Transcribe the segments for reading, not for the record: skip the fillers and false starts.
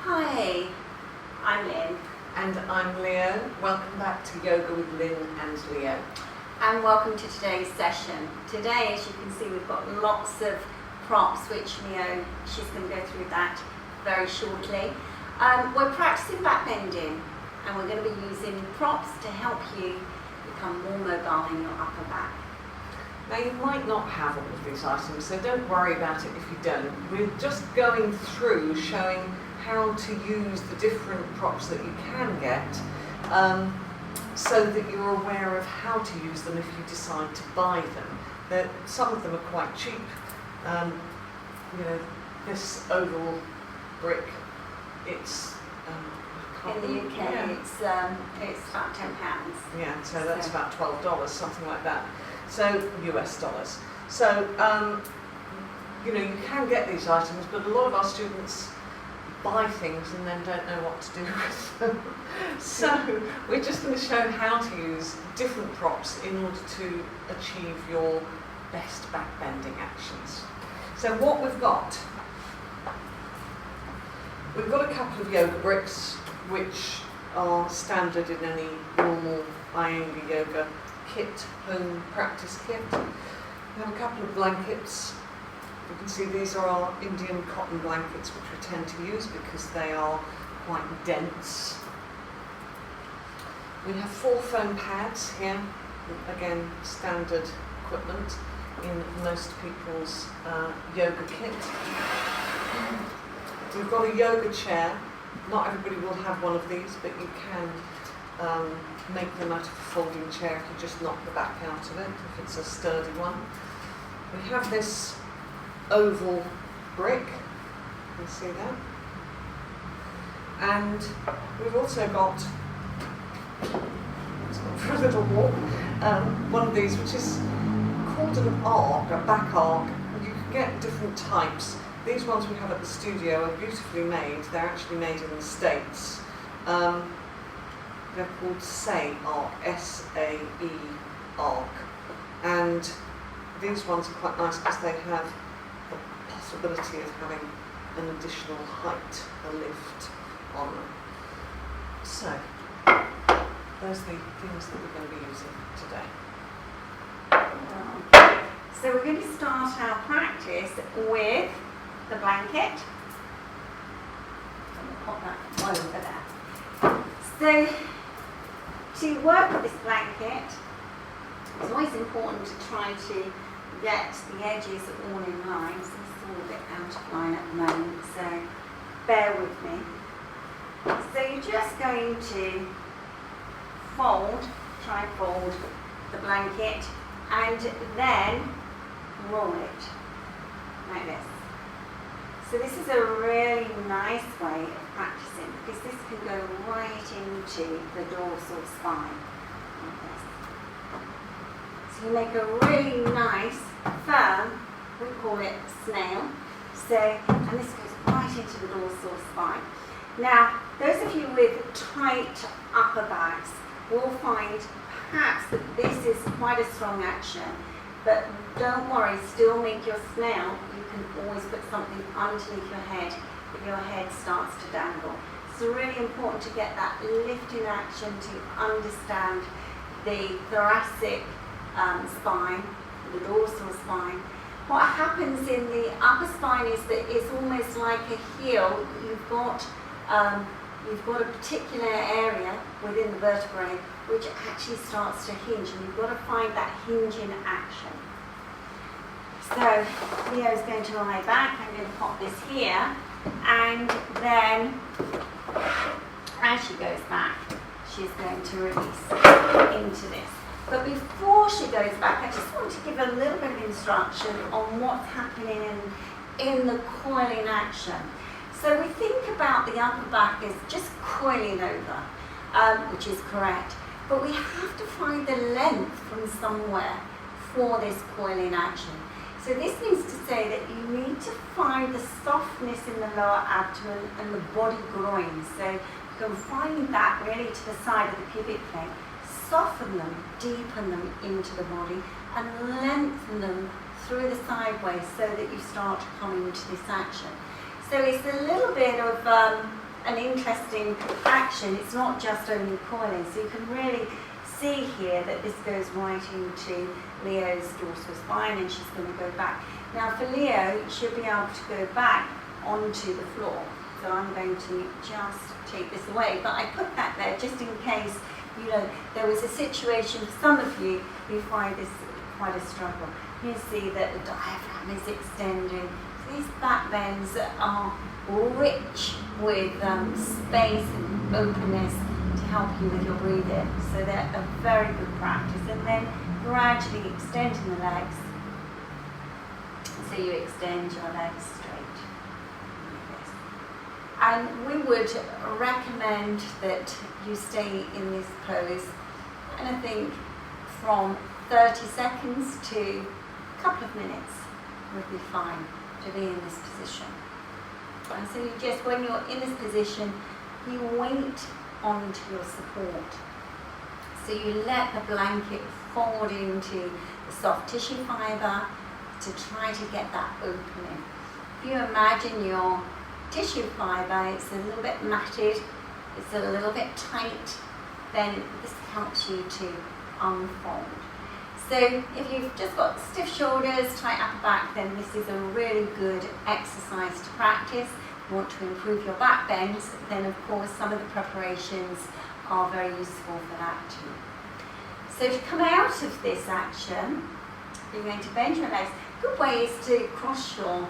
Hi, I'm Lynn. And I'm Leo. Welcome back to Yoga with Lynn and Leo. And welcome to today's session. Today, as you can see, we've got lots of props, which Leo, she's going to go through that very shortly. We're practicing backbending, and we're going to be using props to help you become more mobile in your upper back. Now, you might not have all of these items, so don't worry about it if you don't. We're just going through showing how to use the different props that you can get, so that you're aware of how to use them if you decide to buy them. Some of them are quite cheap. This oval brick, it's in the UK, yeah. it's about £10. Yeah, so that's about $12, something like that. So US dollars. So you can get these items, but a lot of our students buy things and then don't know what to do with them. So we're just going to show how to use different props in order to achieve your best backbending actions. So what we've got a couple of yoga bricks, which are standard in any normal Iyengar yoga kit, home practice kit. We have a couple of blankets. You can see these are our Indian cotton blankets, which we tend to use because they are quite dense. We have 4 foam pads here, again standard equipment in most people's yoga kit. We've got a yoga chair. Not everybody will have one of these, but you can make them out of a folding chair if you just knock the back out of it, if it's a sturdy one. We have this oval brick, you can see that. And we've also got, let's go for a little walk, one of these which is called an arc, a back arc. You can get different types. These ones we have at the studio are beautifully made. They're actually made in the States. They're called Sae Arc, S-A-E Arc. And these ones are quite nice because they have the possibility of having an additional height, a lift on them. So, those are the things that we're going to be using today. So we're going to start our practice with the blanket. I'm going to pop that one over there. So, to work with this blanket, it's always important to try to get the edges all in line. So this is all a bit out of line at the moment, so bear with me. So you're just going to fold the blanket and then roll it like this. So this is a really nice way of practicing because this can go right into the dorsal spine like this. So you make a really nice, firm, we call it snail. So, and this goes right into the dorsal spine. Now, those of you with tight upper backs will find perhaps that this is quite a strong action, but don't worry, still make your snail. You can always put something underneath your head if your head starts to dangle. It's really important to get that lift in action to understand the thoracic spine, the dorsal spine. What happens in the upper spine is that it's almost like a heel. You've got a particular area within the vertebrae which actually starts to hinge, and you've got to find that hinge in action. So Leo's going to lie back. I'm going to pop this here, and then as she goes back, she's going to release into this. But before she goes back, I just want to give a little bit of instruction on what's happening in the coiling action. So we think about the upper back as just coiling over, which is correct. But we have to find the length from somewhere for this coiling action. So this means to say that you need to find the softness in the lower abdomen and the body groin. So you can find that really to the side of the pubic plane. Soften them, deepen them into the body, and lengthen them through the sideways so that you start coming to this action. So it's a little bit of an interesting action. It's not just only coiling, so you can really see here that this goes right into Leo's dorsal spine, and she's going to go back. Now for Leo, she'll be able to go back onto the floor. So I'm going to just take this away, but I put that there just in case, you know, there was a situation for some of you who find this quite a struggle. You see that the diaphragm is extending. So these back bends are rich with space and openness to help you with your breathing. So they're a very good practice. And then gradually extending the legs. So you extend your legs straight. Like this. And we would recommend that you stay in this pose, and I think from 30 seconds to a couple of minutes would be fine to be in this position. And so you just, when you're in this position, you weight onto your support. So you let the blanket fold into the soft tissue fibre to try to get that opening. If you imagine your tissue fibre, it's a little bit matted, it's a little bit tight, then this helps you to unfold. So if you've just got stiff shoulders, tight upper back, then this is a really good exercise to practice. If you want to improve your back bends, then of course some of the preparations are very useful for that too. So to come out of this action, you're going to bend your legs. Good way is to cross your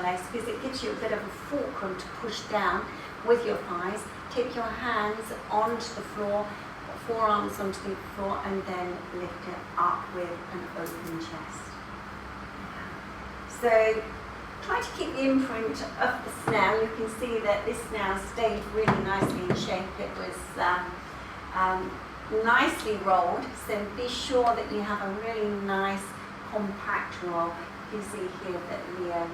legs, because it gives you a bit of a fulcrum to push down with your thighs. Take your hands onto the floor, forearms onto the floor, and then lift it up with an open chest. So try to keep the imprint of the snail. You can see that this snail stayed really nicely in shape. It was nicely rolled, so be sure that you have a really nice compact roll. You see here that Leo,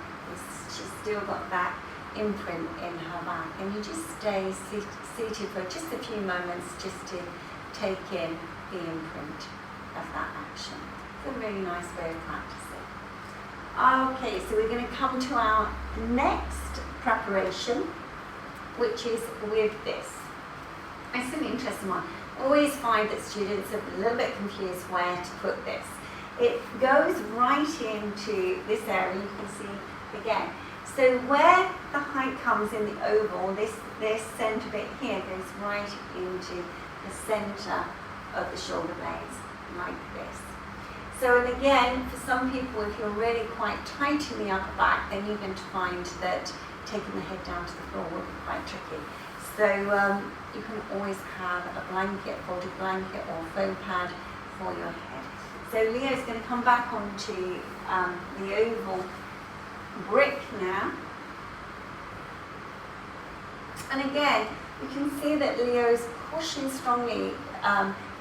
she's still got that imprint in her back, and you just stay seated for just a few moments just to take in the imprint of that action. It's a really nice way of practicing. Okay, so we're going to come to our next preparation, which is with this. It's an interesting one. I always find that students are a little bit confused where to put this. It goes right into this area, you can see again. So where the height comes in the oval, this centre bit here goes right into the centre of the shoulder blades, like this. So, and again, for some people, if you're really quite tight in the upper back, then you're going to find that taking the head down to the floor will be quite tricky. So you can always have a blanket, folded blanket or foam pad for your head. So Leo's going to come back onto the oval brick now. And again, you can see that Leo's pushing strongly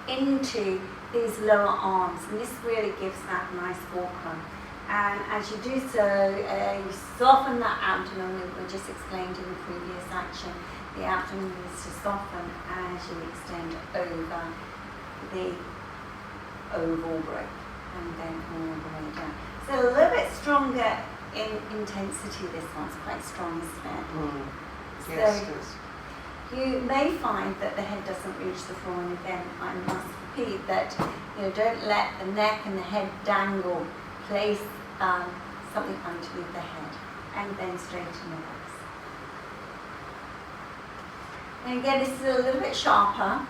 into these lower arms, and this really gives that nice fulcrum. And as you do so, you soften that abdomen. We just explained in the previous action, the abdomen needs to soften as you extend over the oval brick and then all the way down. So a little bit stronger in intensity, this one's quite strong, isn't it? Yes, So it is. you may find that the head doesn't reach the floor, and again, I must repeat that, you know, don't let the neck and the head dangle. Place something underneath the head and then straighten the legs. And again, this is a little bit sharper,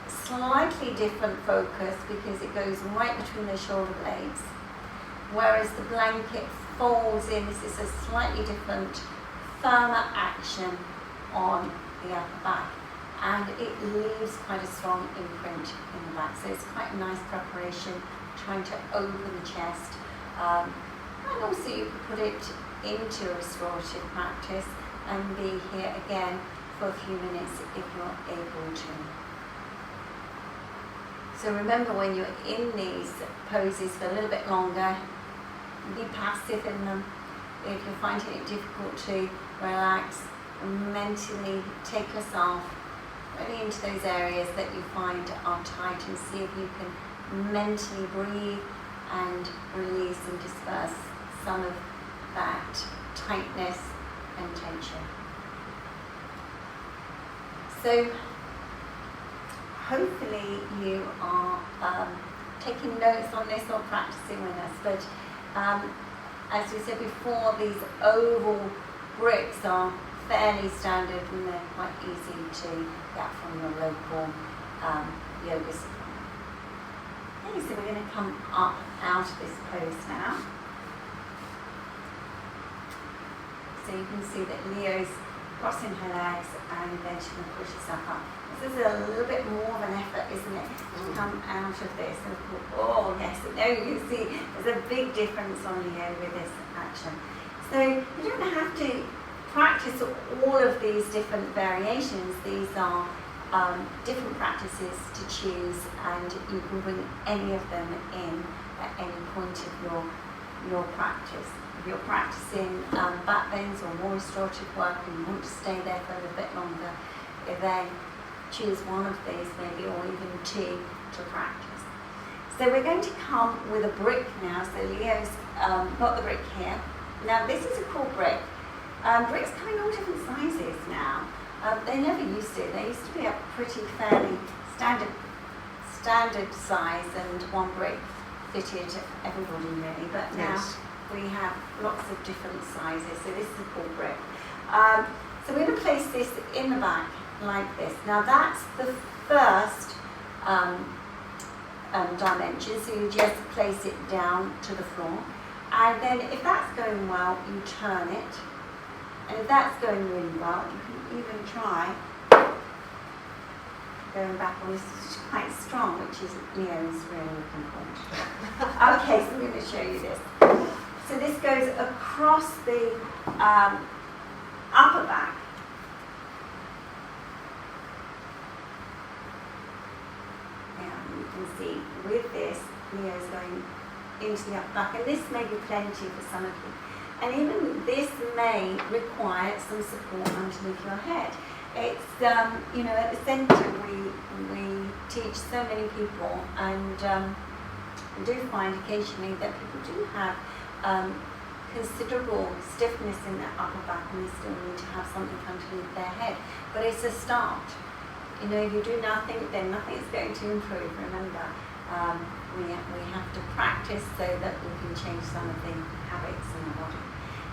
slightly different focus because it goes right between the shoulder blades, whereas the blanket folds in. This is a slightly different, firmer action on the upper back, and it leaves quite a strong imprint in the back. So it's quite a nice preparation, trying to open the chest. And also you can put it into a restorative practice and be here again for a few minutes if you're able to. So remember, when you're in these poses for a little bit longer, be passive in them. If you're finding it difficult to relax, mentally take yourself really into those areas that you find are tight, and see if you can mentally breathe and release and disperse some of that tightness and tension. So hopefully you are taking notes on this or practicing with us, but as we said before, these oval bricks are fairly standard and they're quite easy to get from your local yoga supply. Okay, so we're going to come up out of this pose now. So you can see that Leo's crossing her legs and then she's going to push herself up. This is a little bit more of an effort, isn't it, to come out of this. And oh yes, now you can see there's a big difference on Leo with this action. So you don't have to practice all of these different variations. These are different practices to choose, and you can bring any of them in at any point of your practice. If you're practicing backbends or more restorative work and you want to stay there for a little bit longer, then choose one of these maybe, or even two to practice. So we're going to come with a brick now. So Leo's got the brick here. Now this is a cool brick. Bricks come in all different sizes now. They never used to. They used to be a pretty fairly standard size, and one brick fitted everybody really. But now we have lots of different sizes. So this is a cool brick. So we're going to place this in the back like this. Now that's the first dimension. So you just place it down to the floor, and then if that's going well, you turn it. And if that's going really well, you can even try going back on this. Is quite strong, which is Leo's really looking for. Okay, so I'm going to show you this. So this goes across the upper back. And you can see with this, Leo's going into the upper back, and this may be plenty for some of you. And even this may require some support underneath your head. It's, you know, at the centre we teach so many people, and do find occasionally that people do have considerable stiffness in their upper back, and they still need to have something underneath their head. But it's a start. You know, if you do nothing, then nothing is going to improve. Remember, we have to practice so that we can change some of the habits in the body.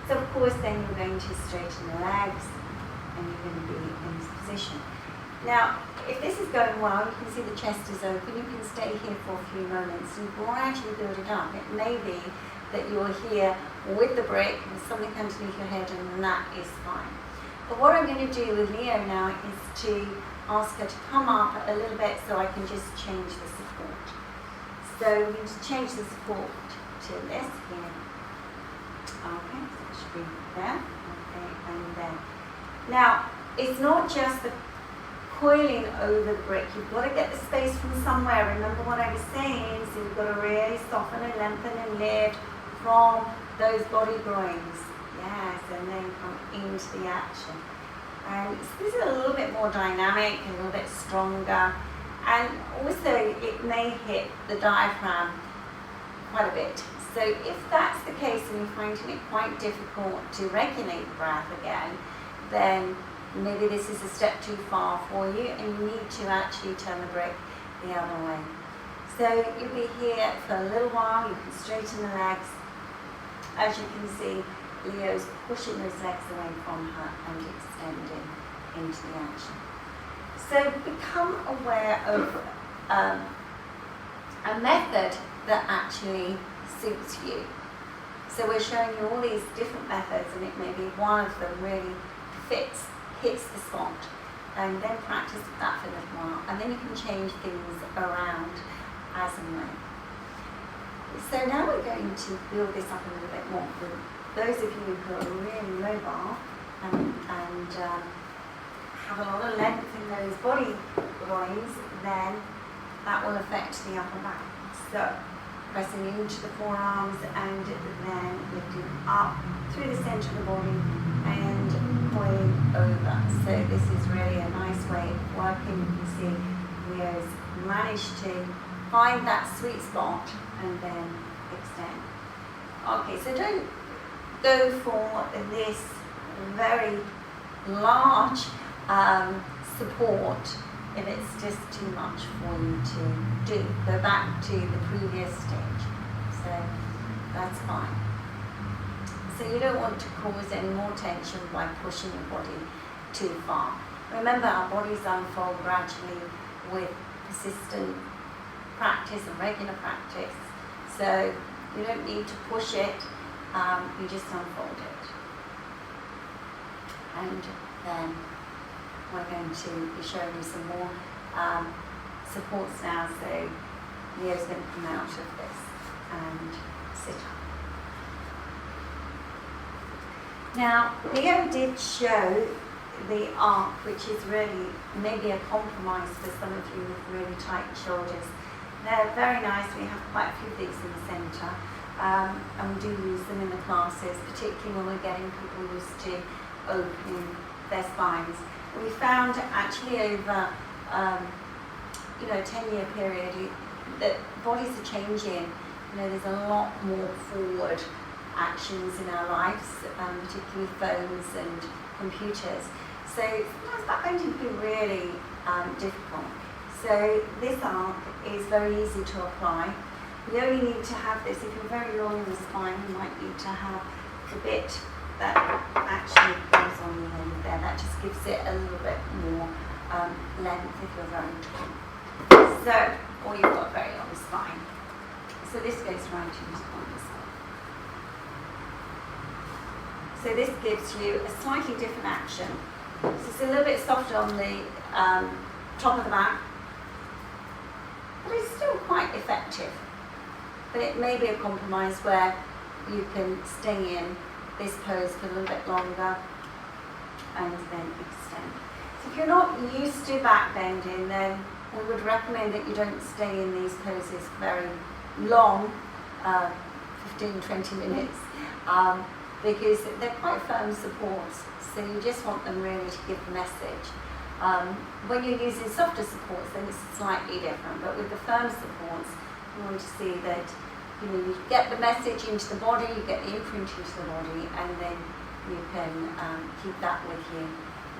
So of course then you're going to straighten the legs and you're going to be in this position. Now, if this is going well, you can see the chest is open, you can stay here for a few moments and gradually build it up. It may be that you're here with the brick with something underneath your head, and that is fine. But what I'm going to do with Leo now is to ask her to come up a little bit so I can just change the support. So we're going to change the support to this here. Okay, so it should be there. Okay, and there. Now, it's not just the coiling over the brick. You've got to get the space from somewhere. Remember what I was saying, so you've got to really soften and lengthen and lift from those body groins. Yes, and then come into the action. And so this is a little bit more dynamic, a little bit stronger. And also it may hit the diaphragm quite a bit. So if that's the case and you're finding it quite difficult to regulate the breath again, then maybe this is a step too far for you and you need to actually turn the brick the other way. So you'll be here for a little while, you can straighten the legs. As you can see, Leo's pushing those legs away from her and extending into the action. So become aware of a method that actually suits you. So we're showing you all these different methods, and it may be one of them really hits the spot, and then practice with that for a little while, and then you can change things around as and when. So now we're going to build this up a little bit more. For those of you who are really mobile and have a lot of length in those body groins, then that will affect the upper back. So pressing into the forearms and then lifting up through the centre of the body and coiling over. So this is really a nice way of working. You can see Leo's managed to find that sweet spot and then extend. Okay, so don't go for this very large support if it's just too much for you to do. Go back to the previous stage. So that's fine. So you don't want to cause any more tension by pushing your body too far. Remember, our bodies unfold gradually with persistent practice and regular practice. So you don't need to push it, you just unfold it. And then we're going to be showing you some more supports now. So Leo's going to come out of this and sit up. Now, Leo did show the arc, which is really maybe a compromise for some of you with really tight shoulders. They're very nice. We have quite a few of these in the centre, and we do use them in the classes, particularly when we're getting people used to opening their spines. We found actually over a 10-year period that bodies are changing. There's a lot more forward actions in our lives, particularly with phones and computers. So sometimes backbending can be really difficult. So this arc is very easy to apply. You only need to have this, if you're very long in the spine, you might need to have the bit that actually goes on the end there. That just gives it a little bit more length if you're very tall. So, or you've got a very long spine. So this goes right into on this one. So this gives you a slightly different action. So it's a little bit softer on the top of the back, but it's still quite effective. But it may be a compromise where you can stay in this pose for a little bit longer and then extend. So if you're not used to back bending, then we would recommend that you don't stay in these poses very long, 15-20 minutes, because they're quite firm supports, so you just want them really to give the message. When you're using softer supports, then it's slightly different, but with the firm supports, you want to see that you get the message into the body, you get the imprint into the body, and then you can keep that with you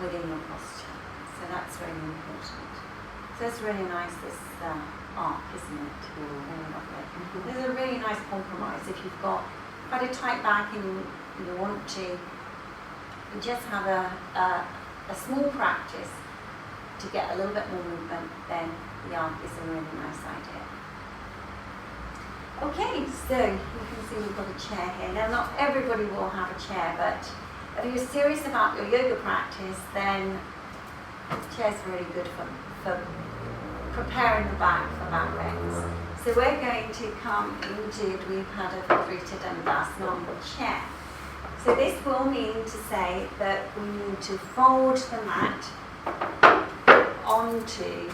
within your posture. So that's really important. So it's really nice, this arc, isn't it? There's a really nice compromise if you've got quite a tight back and you want to just have a small practice to get a little bit more movement, then the arc is a really nice idea. Okay, so you can see we've got a chair here. Now, not everybody will have a chair, but if you're serious about your yoga practice, then the chair's really good for preparing the back for back bends. So we're going to come into Dvipada Vrita Dandasana on the chair. So this will mean to say that we need to fold the mat onto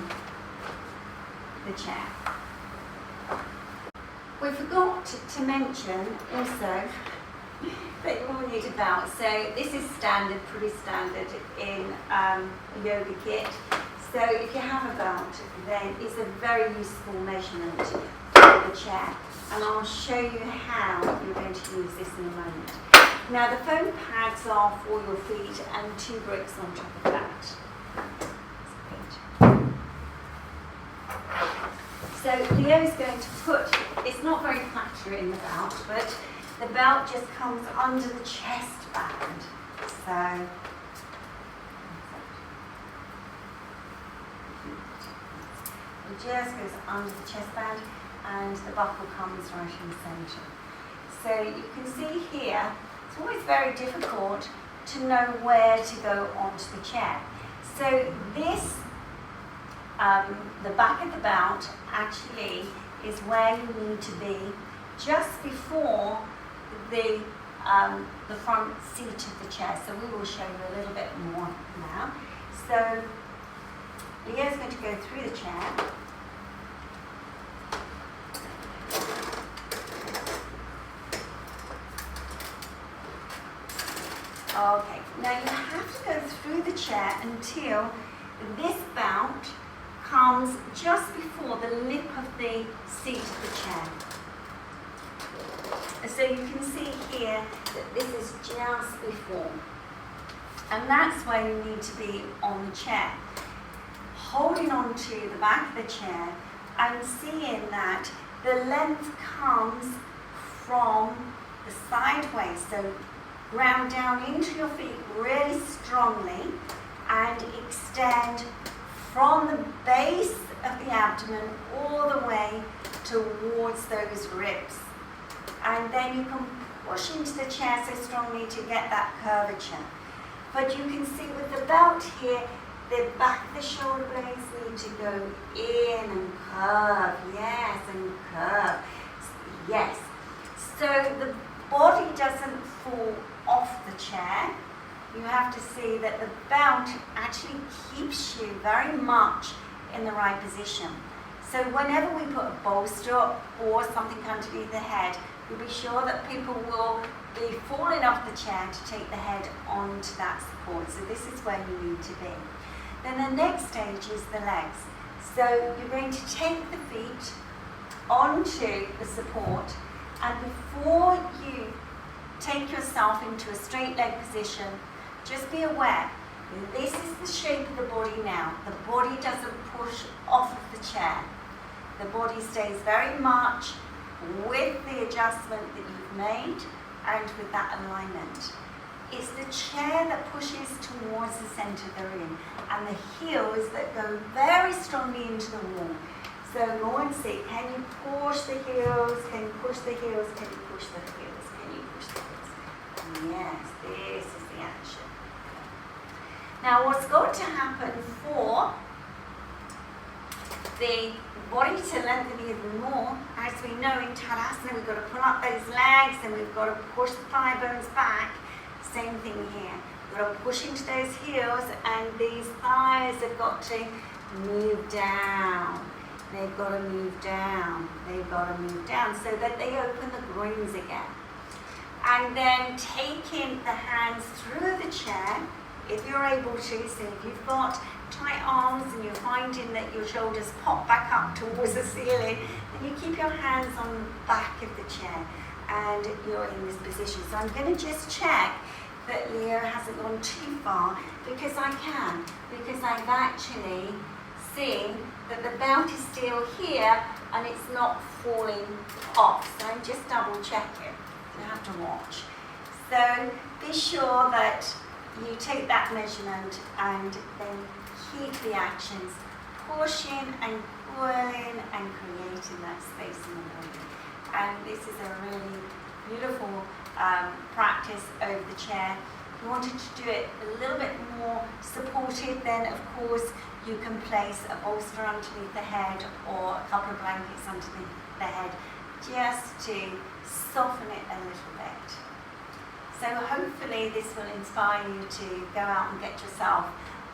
the chair. We forgot to mention also that you will need a belt. So this is standard, pretty standard in a yoga kit. So if you have a belt, then it's a very useful measurement for the chair. And I'll show you how you're going to use this in a moment. Now the foam pads are for your feet and 2 bricks on top of that. So Leo's going to put, it's not very flattering, the belt, but the belt just comes under the chest band. So it just goes under the chest band and the buckle comes right in the centre. So you can see here, it's always very difficult to know where to go onto the chair. So this, the back of the belt actually is where you need to be just before the front seat of the chair. So we will show you a little bit more now. So Leo's going to go through the chair. Okay, now you have to go through the chair until this belt comes just before the lip of the seat of the chair. So you can see here that this is just before. And that's where you need to be on the chair. holding on to the back of the chair and seeing that the length comes from the sideways. So ground down into your feet really strongly and extend from the base of the abdomen all the way towards those ribs. And then you can push into the chair so strongly to get that curvature. But you can see with the belt here, the back of the shoulder blades need to go in and curve, yes, and curve, yes. So the body doesn't fall off the chair. You have to see that the belt actually keeps you very much in the right position. So whenever we put a bolster or something underneath the head, we'll be sure that people will be falling off the chair to take the head onto that support. So this is where you need to be. Then the next stage is the legs. So you're going to take the feet onto the support, and before you take yourself into a straight leg position, just be aware, this is the shape of the body now. The body doesn't push off of the chair. The body stays very much with the adjustment that you've made and with that alignment. It's the chair that pushes towards the center they're in, and the heels that go very strongly into the wall. So go and see, can you push the heels? Can you push the heels? Can you push the heels? Can you push the heels? Yes, this is the action. Now what's going to happen for the body to lengthen even more, as we know in Tadasana, we've got to pull up those legs and we've got to push the thigh bones back. Same thing here. We've got to push into those heels, and these thighs have got to move down. They've got to move down. They've got to move down so that they open the groins again. And then taking the hands through the chair, if you're able to. So if you've got tight arms and you're finding that your shoulders pop back up towards the ceiling, then you keep your hands on the back of the chair and you're in this position. So I'm going to just check that Leo hasn't gone too far, because I can, because I've actually seen that the belt is still here and it's not falling off. So I'm just double checking. You have to watch. So be sure that you take that measurement and then keep the actions pushing and pulling and creating that space in the body. And this is a really beautiful practice over the chair. If you wanted to do it a little bit more supported, then of course you can place a bolster underneath the head or a couple of blankets underneath the head just to soften it a little bit. So hopefully this will inspire you to go out and get yourself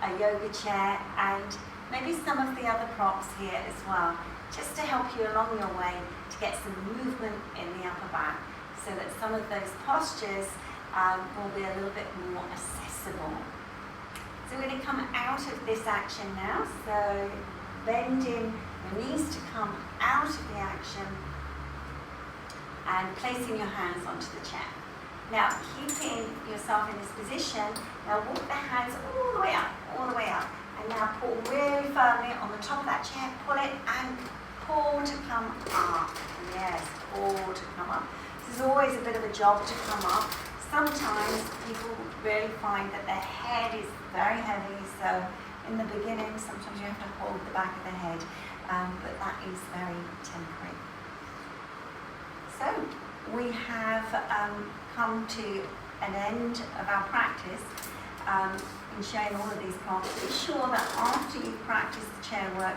a yoga chair and maybe some of the other props here as well, just to help you along your way to get some movement in the upper back, so that some of those postures will be a little bit more accessible. So we're going to come out of this action now, so bending your knees to come out of the action and placing your hands onto the chair. Now keeping yourself in this position, now walk the hands all the way up, and now pull really firmly on the top of that chair, pull it and pull to come up. Yes, pull to come up. This is always a bit of a job to come up. Sometimes people really find that their head is very heavy, so in the beginning sometimes you have to hold the back of the head, but that is very temporary. So we have come to an end of our practice in showing all of these props. Be sure that after you practice the chair work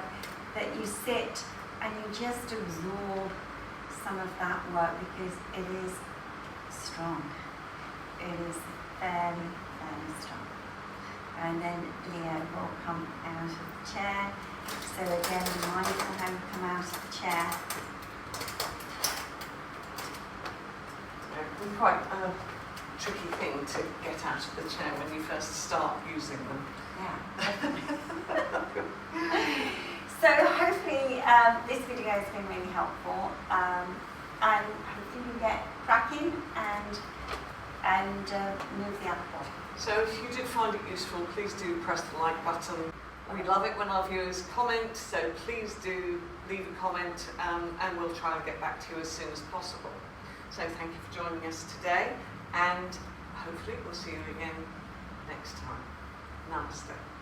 that you sit and you just absorb some of that work, because it is strong. It is fairly strong. And then Leo will come out of the chair. So again, mindful how you come out of the chair. Quite a tricky thing to get out of the chair when you first start using them. Yeah. So hopefully this video has been really helpful, and hopefully you get cracking and move the upper body. So if you did find it useful, please do press the like button. We love it when our viewers comment, so please do leave a comment and we'll try and get back to you as soon as possible. So thank you for joining us today, and hopefully we'll see you again next time. Namaste.